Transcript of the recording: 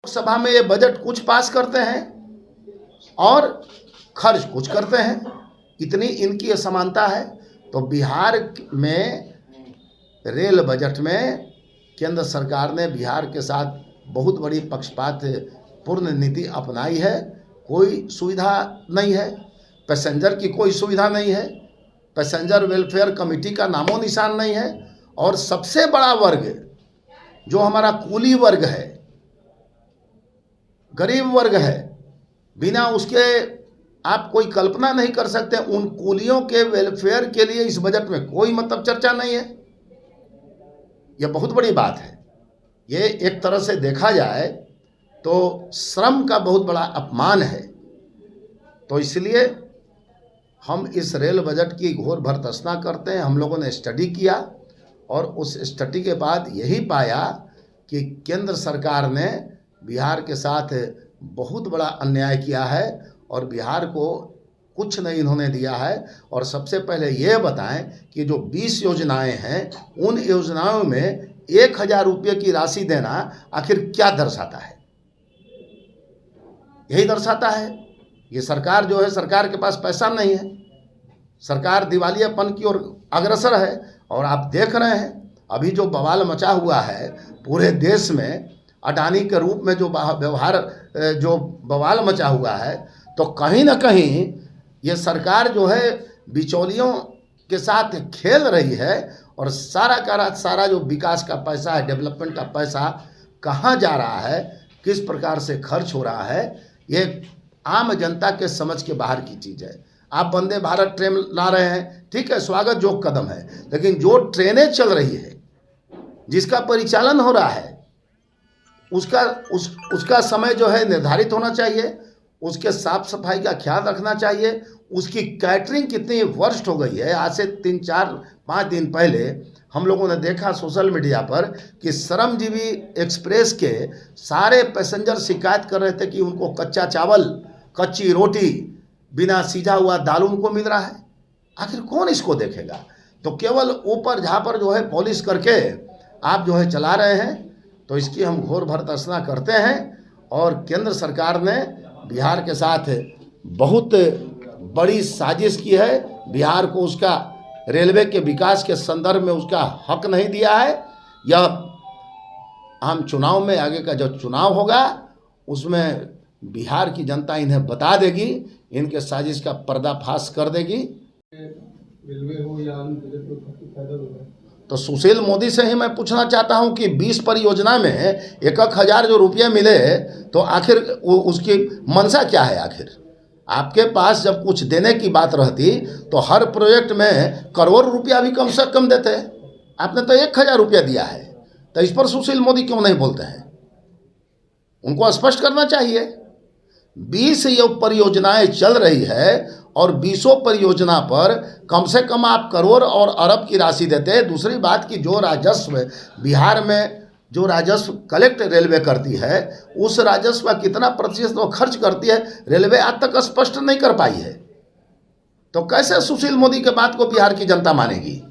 लोकसभा में ये बजट कुछ पास करते हैं और खर्च कुछ करते हैं, इतनी इनकी असमानता है। तो बिहार में रेल बजट में केंद्र सरकार ने बिहार के साथ बहुत बड़ी पक्षपात पूर्ण नीति अपनाई है। कोई सुविधा नहीं है, पैसेंजर की कोई सुविधा नहीं है, पैसेंजर वेलफेयर कमेटी का नामो निशान नहीं है। और सबसे बड़ा वर्ग जो हमारा कूली वर्ग है, गरीब वर्ग है, बिना उसके आप कोई कल्पना नहीं कर सकते, उन कूलियों के वेलफेयर के लिए इस बजट में कोई मतलब चर्चा नहीं है। यह बहुत बड़ी बात है। ये एक तरह से देखा जाए तो श्रम का बहुत बड़ा अपमान है। तो इसलिए हम इस रेल बजट की घोर भर्त्सना करते हैं। हम लोगों ने स्टडी किया और उस स्टडी के बाद यही पाया कि केंद्र सरकार ने बिहार के साथ बहुत बड़ा अन्याय किया है और बिहार को कुछ नहीं इन्होंने दिया है। और सबसे पहले ये बताएं कि जो 20 योजनाएं हैं, उन योजनाओं में 1000 रुपये की राशि देना आखिर क्या दर्शाता है? यही दर्शाता है ये सरकार जो है, सरकार के पास पैसा नहीं है, सरकार दिवालियापन की ओर अग्रसर है। और आप देख रहे हैं अभी जो बवाल मचा हुआ है पूरे देश में, अडानी के रूप में जो व्यवहार, जो बवाल मचा हुआ है, तो कहीं ना कहीं ये सरकार जो है बिचौलियों के साथ खेल रही है। और सारा जो विकास का पैसा है, डेवलपमेंट का पैसा कहाँ जा रहा है, किस प्रकार से खर्च हो रहा है, ये आम जनता के समझ के बाहर की चीज़ है। आप वंदे भारत ट्रेन ला रहे हैं, ठीक है, स्वागत योग्य कदम है, लेकिन जो ट्रेनें चल रही है, जिसका परिचालन हो रहा है, उसका समय जो है निर्धारित होना चाहिए, उसके साफ सफाई का ख्याल रखना चाहिए। उसकी कैटरिंग कितनी वर्स्ट हो गई है। आज से 3-4-5 दिन पहले हम लोगों ने देखा सोशल मीडिया पर कि श्रमजीवी एक्सप्रेस के सारे पैसेंजर शिकायत कर रहे थे कि उनको कच्चा चावल, कच्ची रोटी, बिना सीझा हुआ दाल उनको मिल रहा है। आखिर कौन इसको देखेगा? तो केवल ऊपर जहाँ पर जो है पॉलिश करके आप जो है चला रहे हैं। तो इसकी हम घोर भर्त्सना करते हैं। और केंद्र सरकार ने बिहार के साथ बहुत बड़ी साजिश की है। बिहार को उसका रेलवे के विकास के संदर्भ में उसका हक नहीं दिया है। यह हम चुनाव में, आगे का जो चुनाव होगा उसमें बिहार की जनता इन्हें बता देगी, इनके साजिश का पर्दाफाश कर देगी। रेलवे हो या अन्य बजट में काफी फायदा होगा। तो सुशील मोदी से ही मैं पूछना चाहता हूं कि 20 परियोजना में 1,000 जो रुपये मिले, तो आखिर उसकी मंशा क्या है? आखिर आपके पास जब कुछ देने की बात रहती तो हर प्रोजेक्ट में करोड़ रुपया भी कम से कम देते। आपने तो 1000 रुपया दिया है, तो इस पर सुशील मोदी क्यों नहीं बोलते हैं? उनको स्पष्ट करना चाहिए। 20 ये परियोजनाएं चल रही है और 20 परियोजना पर कम से कम आप करोड़ और अरब की राशि देते हैं। दूसरी बात कि जो राजस्व बिहार में, जो राजस्व कलेक्ट रेलवे करती है, उस राजस्व का कितना प्रतिशत वो खर्च करती है, रेलवे आज तक स्पष्ट नहीं कर पाई है। तो कैसे सुशील मोदी के बात को बिहार की जनता मानेगी?